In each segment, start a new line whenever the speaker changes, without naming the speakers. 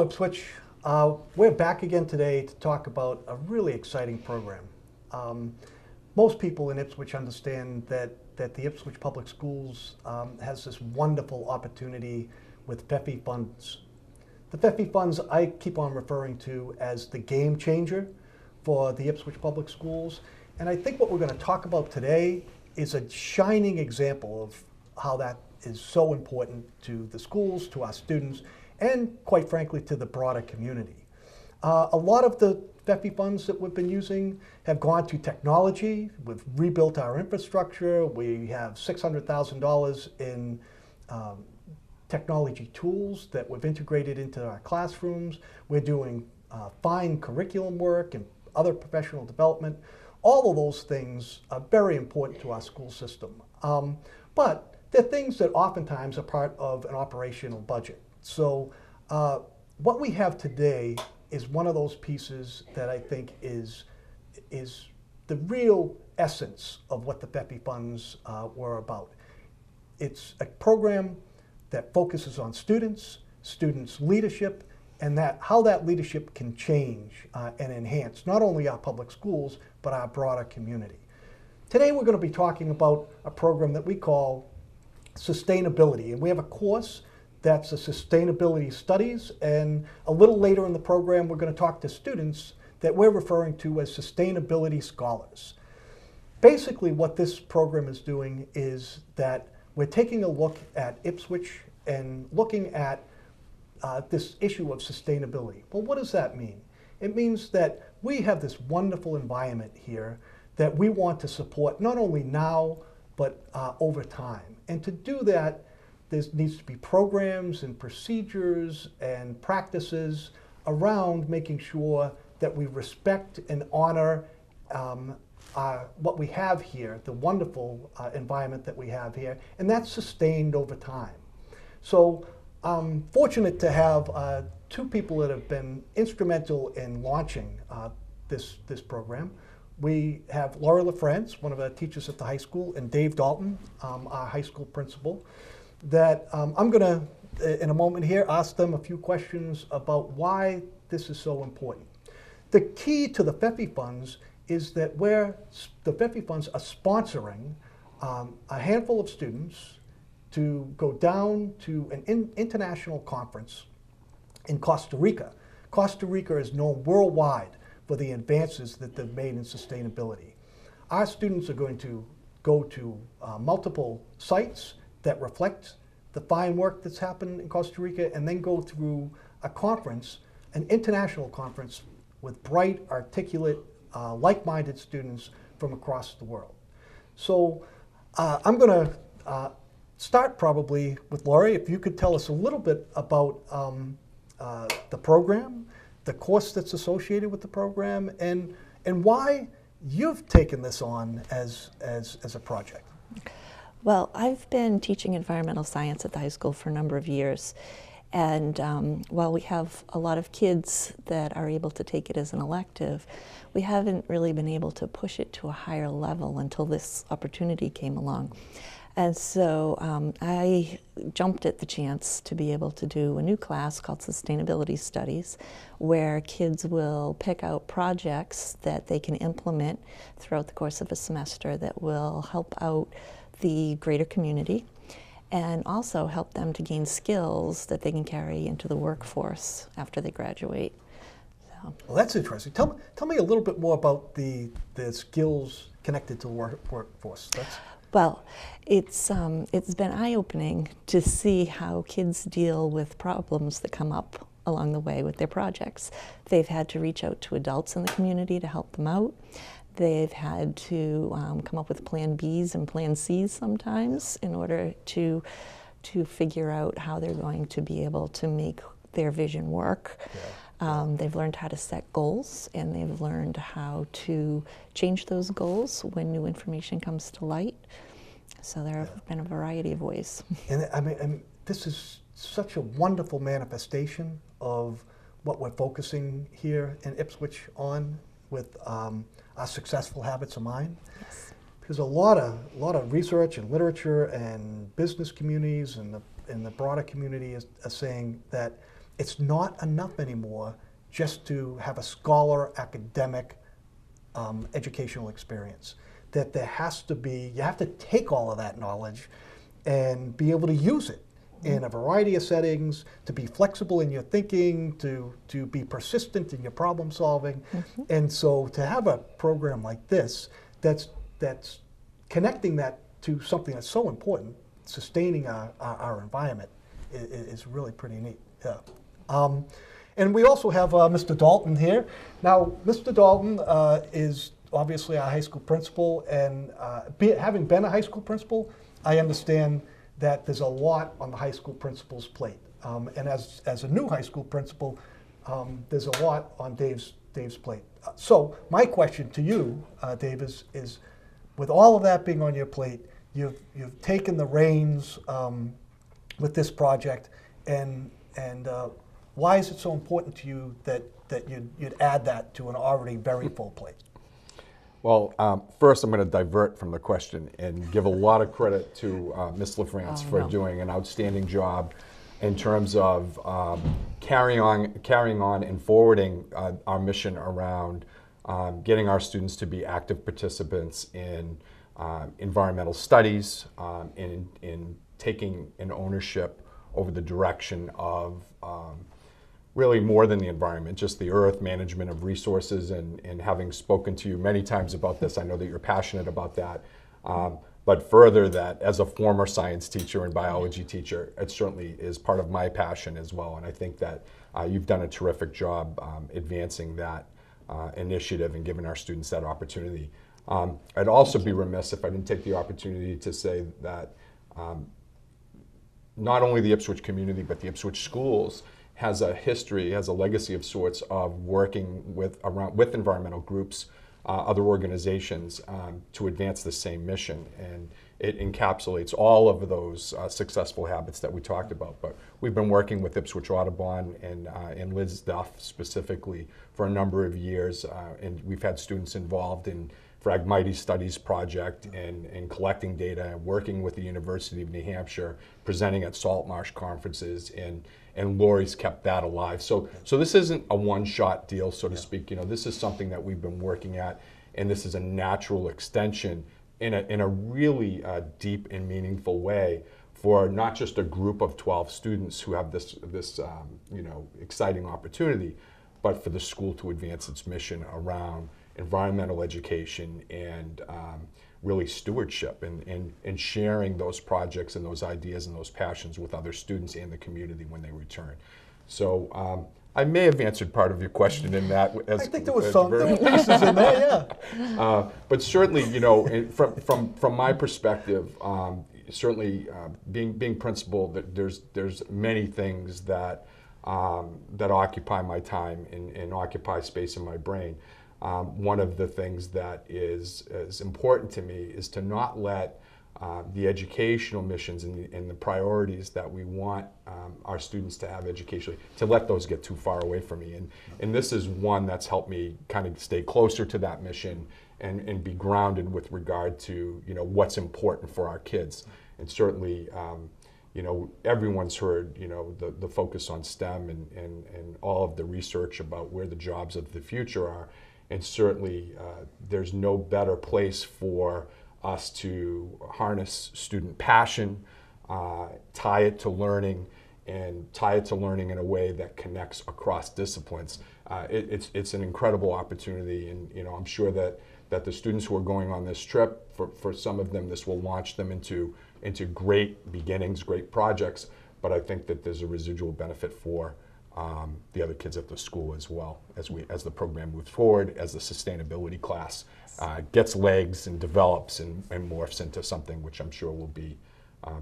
Hello, Ipswich. We're back again today to talk about a really exciting program. Most people in Ipswich understand that the Ipswich Public Schools has this wonderful opportunity with FEFI funds. The FEFI funds I keep on referring to as the game changer for the Ipswich Public Schools. And I think what we're going to talk about today is a shining example of how that is so important to the schools, to our students, and quite frankly to the broader community. A lot of the FEFI funds that we've been using have gone to technology. We've rebuilt our infrastructure. We have $600,000 in technology tools that we've integrated into our classrooms. We're doing fine curriculum work and other professional development. All of those things are very important to our school system. But they're things that oftentimes are part of an operational budget. So what we have today is one of those pieces that I think is the real essence of what the FEFI funds were about. It's a program that focuses on students leadership, and how that leadership can change and enhance not only our public schools, but our broader community. Today we're going to be talking about a program that we call sustainability, and we have a course that's a sustainability studies, and a little later in the program we're going to talk to students that we're referring to as sustainability scholars. Basically what this program is doing is that we're taking a look at Ipswich and looking at this issue of sustainability. Well, what does that mean? It means that we have this wonderful environment here that we want to support not only now but over time. And to do that, there needs to be programs and procedures and practices around making sure that we respect and honor what we have here, the wonderful environment that we have here, and that's sustained over time. So I'm fortunate to have two people that have been instrumental in launching this program. We have Laurie Lefrance, one of our teachers at the high school, and Dave Dalton, our high school principal, that I'm going to, in a moment here, ask them a few questions about why this is so important. The key to the FEFI funds is that the FEFI funds are sponsoring a handful of students to go down to an international conference in Costa Rica. Costa Rica is known worldwide for the advances that they've made in sustainability. Our students are going to go to multiple sites that reflect the fine work that's happened in Costa Rica, and then go through a conference, an international conference with bright, articulate, like-minded students from across the world. So I'm going to start probably with Laurie. If you could tell us a little bit about the program, the course that's associated with the program, and why you've taken this on as a project.
Well, I've been teaching environmental science at the high school for a number of years, and while we have a lot of kids that are able to take it as an elective, we haven't really been able to push it to a higher level until this opportunity came along. And so I jumped at the chance to be able to do a new class called Sustainability Studies, where kids will pick out projects that they can implement throughout the course of a semester that will help out the greater community and also help them to gain skills that they can carry into the workforce after they graduate. So.
Well, that's interesting. Tell me a little bit more about the skills connected to the workforce.
Well, it's been eye-opening to see how kids deal with problems that come up along the way with their projects. They've had to reach out to adults in the community to help them out. They've had to come up with plan Bs and plan Cs sometimes in order to figure out how they're going to be able to make their vision work. Yeah. They've learned how to set goals, and they've learned how to change those goals when new information comes to light. So there have been a variety of ways.
And I mean, this is such a wonderful manifestation of what we're focusing here in Ipswich on with our successful habits of mind.
Yes.
Because a lot of research and literature and business communities and the broader community are saying that it's not enough anymore just to have a scholar academic educational experience. That there has to be, you have to take all of that knowledge and be able to use it in a variety of settings, to be flexible in your thinking, to be persistent in your problem solving. And so to have a program like this that's connecting that to something that's so important, sustaining our environment, is really pretty neat. Yeah. And we also have Mr. Dalton here. Now, Mr. Dalton is obviously our high school principal, and having been a high school principal, I understand that there's a lot on the high school principal's plate. And as a new high school principal, there's a lot on Dave's plate. So my question to you, Dave, is with all of that being on your plate, you've taken the reins with this project, and why is it so important to you that you'd add that to an already very full plate?
Well, first I'm going to divert from the question and give a lot of credit to Ms. Lefrance for doing an outstanding job in terms of carrying on and forwarding our mission around getting our students to be active participants in environmental studies, in taking an ownership over the direction of really more than the environment, just the earth, management of resources, and having spoken to you many times about this, I know that you're passionate about that. But further, that as a former science teacher and biology teacher, it certainly is part of my passion as well. And I think that you've done a terrific job advancing that initiative and giving our students that opportunity. I'd also be remiss if I didn't take the opportunity to say that not only the Ipswich community, but the Ipswich schools has a history, has a legacy of sorts of working with environmental groups, other organizations to advance the same mission. And it encapsulates all of those successful habits that we talked about. But we've been working with Ipswich Audubon and Liz Duff specifically for a number of years. And we've had students involved in Phragmites Studies Project and collecting data and working with the University of New Hampshire, presenting at salt marsh conferences, and Laurie's kept that alive. So this isn't a one-shot deal, so to speak. This is something that we've been working at, and this is a natural extension in a really deep and meaningful way for not just a group of 12 students who have this exciting opportunity, but for the school to advance its mission around environmental education and really stewardship and sharing those projects and those ideas and those passions with other students and the community when they return. So I may have answered part of your question in that. I
think there were pieces in there, yeah.
But certainly, from my perspective, certainly being principal, there's many things that occupy my time and occupy space in my brain. One of the things that is important to me is to not let the educational missions and the priorities that we want our students to have educationally, to let those get too far away from me. And this is one that's helped me kind of stay closer to that mission and be grounded with regard to what's important for our kids. And certainly, everyone's heard the focus on STEM and all of the research about where the jobs of the future are. And certainly, there's no better place for us to harness student passion, tie it to learning, and tie it to learning in a way that connects across disciplines. It's an incredible opportunity, and I'm sure that the students who are going on this trip, for some of them, this will launch them into great beginnings, great projects. But I think that there's a residual benefit for the other kids at the school as well, as the program moves forward, as the sustainability class gets legs and develops and morphs into something which I'm sure will be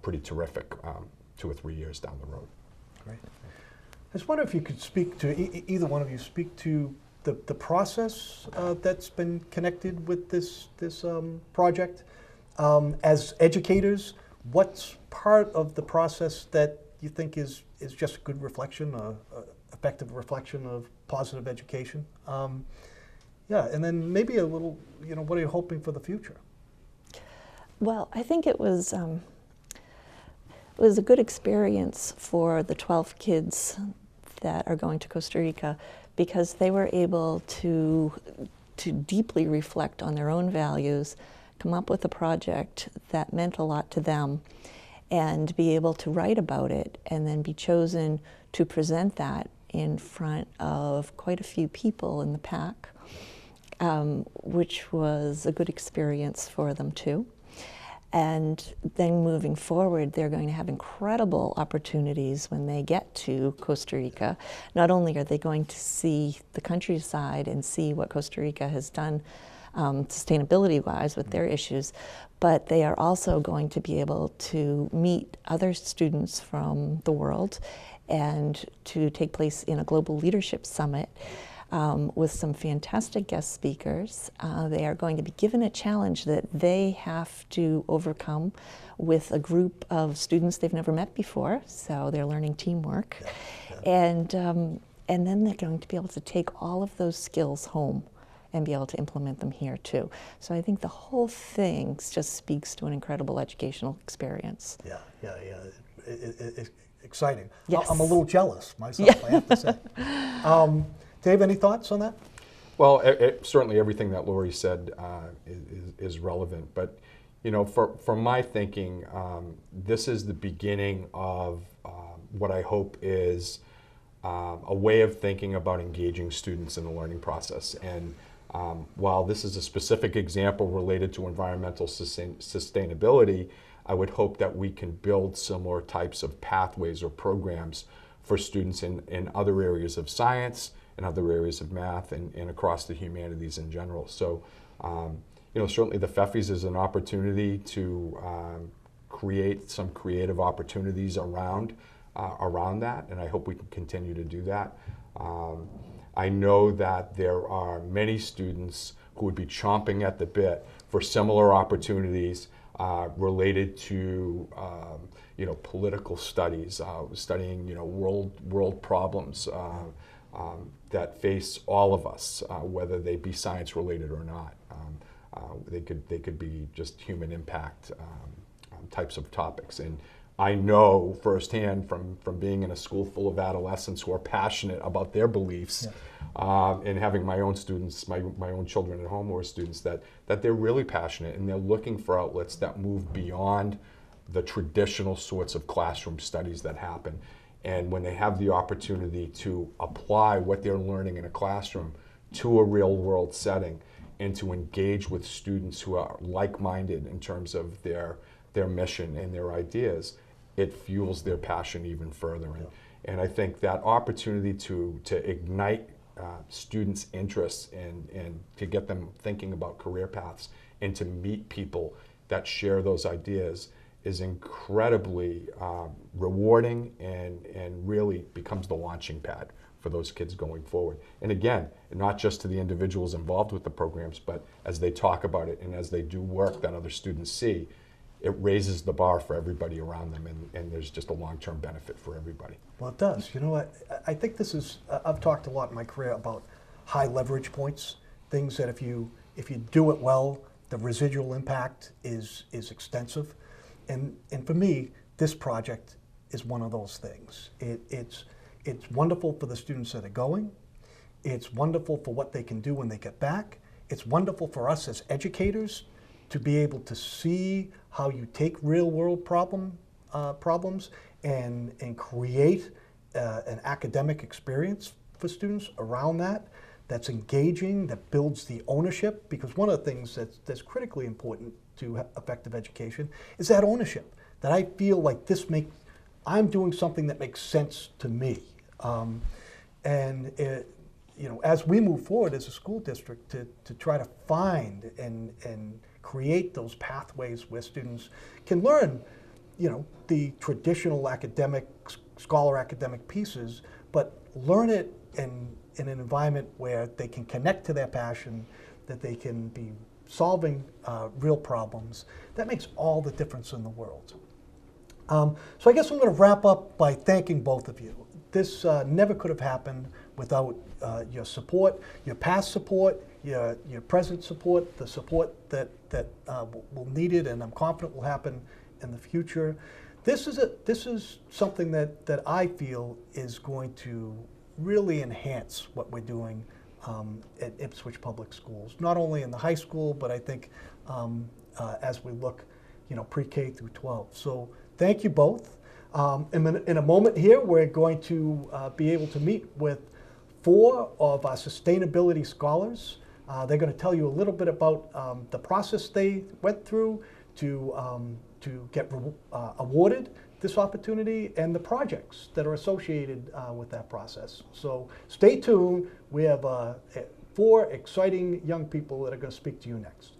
pretty terrific 2 or 3 years down the road.
Great. I just wonder if you could speak to, either one of you, speak to the process that's been connected with this project. As educators, what's part of the process that you think is just a good reflection, effective reflection of positive education? Yeah, and then maybe a little, what are you hoping for the future?
Well, I think it was a good experience for the 12 kids that are going to Costa Rica because they were able to deeply reflect on their own values, come up with a project that meant a lot to them, and be able to write about it and then be chosen to present that in front of quite a few people in the pack, which was a good experience for them too. And then moving forward, they're going to have incredible opportunities when they get to Costa Rica. Not only are they going to see the countryside and see what Costa Rica has done sustainability-wise with their issues, but they are also going to be able to meet other students from the world and to take place in a global leadership summit with some fantastic guest speakers. They are going to be given a challenge that they have to overcome with a group of students they've never met before, so they're learning teamwork. And then they're going to be able to take all of those skills home and be able to implement them here too. So I think the whole thing just speaks to an incredible educational experience.
Yeah. It's exciting.
Yes.
I'm a little jealous myself, I have to say. Dave, any thoughts on that?
Well, certainly everything that Laurie said is relevant, but for my thinking, this is the beginning of what I hope is a way of thinking about engaging students in the learning process. And while this is a specific example related to environmental sustainability, I would hope that we can build similar types of pathways or programs for students in other areas of science, in other areas of math, and across the humanities in general. So, certainly the FEFIs is an opportunity to create some creative opportunities around that, and I hope we can continue to do that. I know that there are many students who would be chomping at the bit for similar opportunities related to political studies, studying world problems that face all of us, whether they be science related or not. They could be just human impact types of topics. And I know firsthand from being in a school full of adolescents who are passionate about their beliefs, and having my own students, my own children at home who are students, that they're really passionate and they're looking for outlets that move beyond the traditional sorts of classroom studies that happen. And when they have the opportunity to apply what they're learning in a classroom to a real world setting and to engage with students who are like-minded in terms of their mission and their ideas, it fuels their passion even further. And I think that opportunity to ignite students' interests and to get them thinking about career paths and to meet people that share those ideas is incredibly rewarding and really becomes the launching pad for those kids going forward. And again, not just to the individuals involved with the programs, but as they talk about it and as they do work that other students see, it raises the bar for everybody around them, and there's just a long-term benefit for everybody.
Well, it does. You know what? I think this is, I've talked a lot in my career about high leverage points, things that if you do it well, the residual impact is extensive. And for me, this project is one of those things. It's wonderful for the students that are going. It's wonderful for what they can do when they get back. It's wonderful for us as educators to be able to see how you take real world problems and create an academic experience for students around that's engaging, that builds the ownership, because one of the things that's critically important to effective education is that ownership, that I feel like I'm doing something that makes sense to me. As we move forward as a school district to try to find and create those pathways where students can learn, the traditional scholar academic pieces, but learn it in an environment where they can connect to their passion, that they can be solving real problems. That makes all the difference in the world. So I guess I'm going to wrap up by thanking both of you. This never could have happened without your support, your past support, your present support, the support that will need it, and I'm confident will happen in the future. This is something that I feel is going to really enhance what we're doing at Ipswich Public Schools, not only in the high school, but I think as we look, pre-K through 12. So thank you both. In a moment here, we're going to be able to meet with 4 of our sustainability scholars. They're going to tell you a little bit about the process they went through to get awarded this opportunity and the projects that are associated with that process. So stay tuned. We have 4 exciting young people that are going to speak to you next.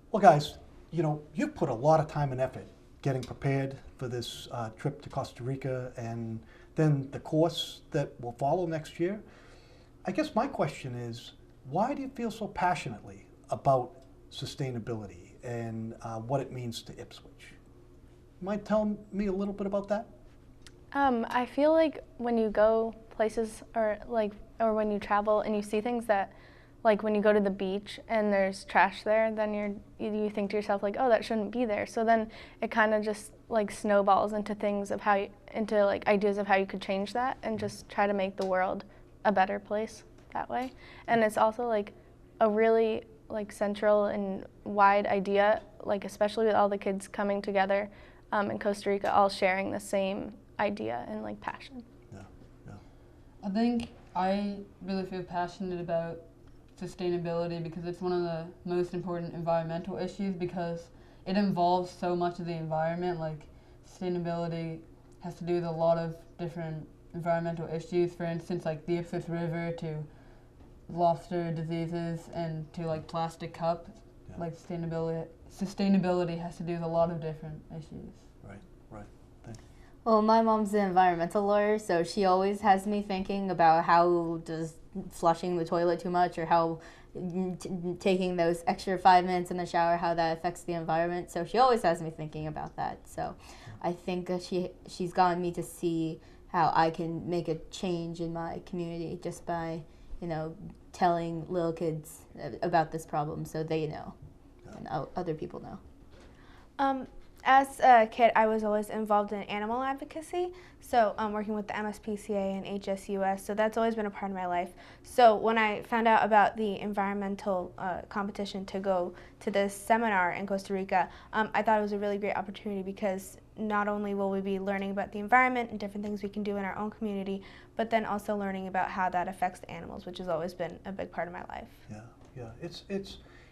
Well, guys, you've put a lot of time and effort getting prepared for this trip to Costa Rica and then the course that will follow next year. I guess my question is, why do you feel so passionately about sustainability and what it means to Ipswich? You mind telling me a little bit about that?
I feel like when you go places or when you travel and you see things that, like when you go to the beach and there's trash there, then you think to yourself like, oh, that shouldn't be there. So then it kind of just like snowballs into things of ideas of how you could change that and just try to make the world a better place that way. And it's also like a really central and wide idea, especially with all the kids coming together in Costa Rica, all sharing the same idea and passion.
Yeah.
I think I really feel passionate about sustainability because it's one of the most important environmental issues because it involves so much of the environment. Sustainability has to do with a lot of different environmental issues. For instance, the Ipswich River to lost their diseases and to like plastic cup.
Yeah.
Like sustainability has to do with a lot of different issues.
Right, right.
Well, my mom's an environmental lawyer, so she always has me thinking about how does flushing the toilet too much or how taking those extra 5 minutes in the shower, how that affects the environment. So she always has me thinking about that. So I think she's gotten me to see how I can make a change in my community just by, telling little kids about this problem so they know and other people know.
As a kid, I was always involved in animal advocacy, so working with the MSPCA and HSUS, so that's always been a part of my life. So when I found out about the environmental competition to go to this seminar in Costa Rica, I thought it was a really great opportunity because not only will we be learning about the environment and different things we can do in our own community, but then also learning about how that affects the animals, which has always been a big part of my life.
Yeah. It's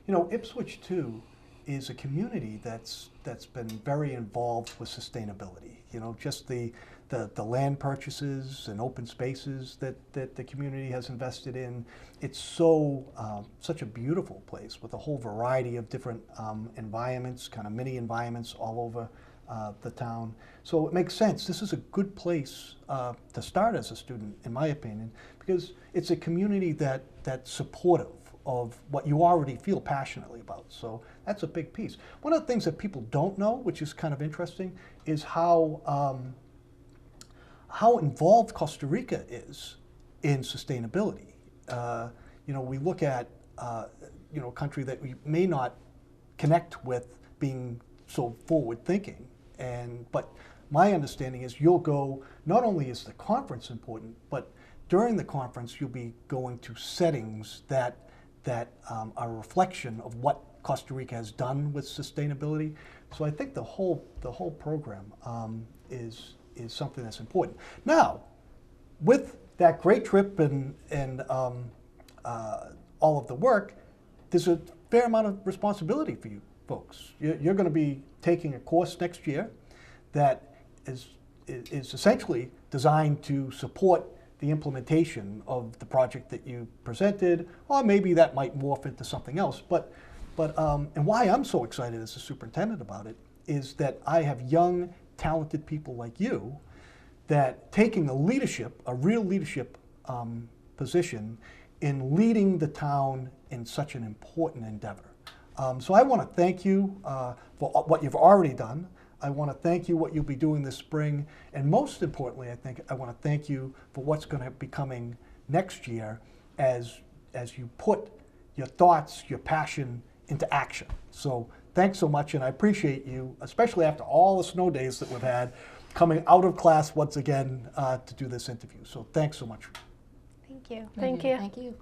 Ipswich too is a community that's been very involved with sustainability. Just the land purchases and open spaces that the community has invested in. It's such a beautiful place with a whole variety of different environments, kind of mini environments all over the town. So it makes sense. This is a good place to start as a student, in my opinion, because it's a community that's supportive of what you already feel passionately about. So that's a big piece. One of the things that people don't know, which is kind of interesting, is how involved Costa Rica is in sustainability. We look at a country that we may not connect with being so forward thinking, but my understanding is you'll go, not only is the conference important, but during the conference you'll be going to settings that are a reflection of what Costa Rica has done with sustainability. So I think the whole program is something that's important. Now, with that great trip and all of the work, there's a fair amount of responsibility for you folks. You're going to be taking a course next year that is essentially designed to support the implementation of the project that you presented, or maybe that might morph into something else. But and why I'm so excited as a superintendent about it is that I have young, talented people like you that taking a real leadership position in leading the town in such an important endeavor. So I want to thank you for what you've already done. I want to thank you what you'll be doing this spring, and most importantly, I want to thank you for what's going to be coming next year as you put your thoughts, your passion into action. So thanks so much, and I appreciate you, especially after all the snow days that we've had, coming out of class once again to do this interview. So thanks so much.
Thank you.
Thank you.
Thank you.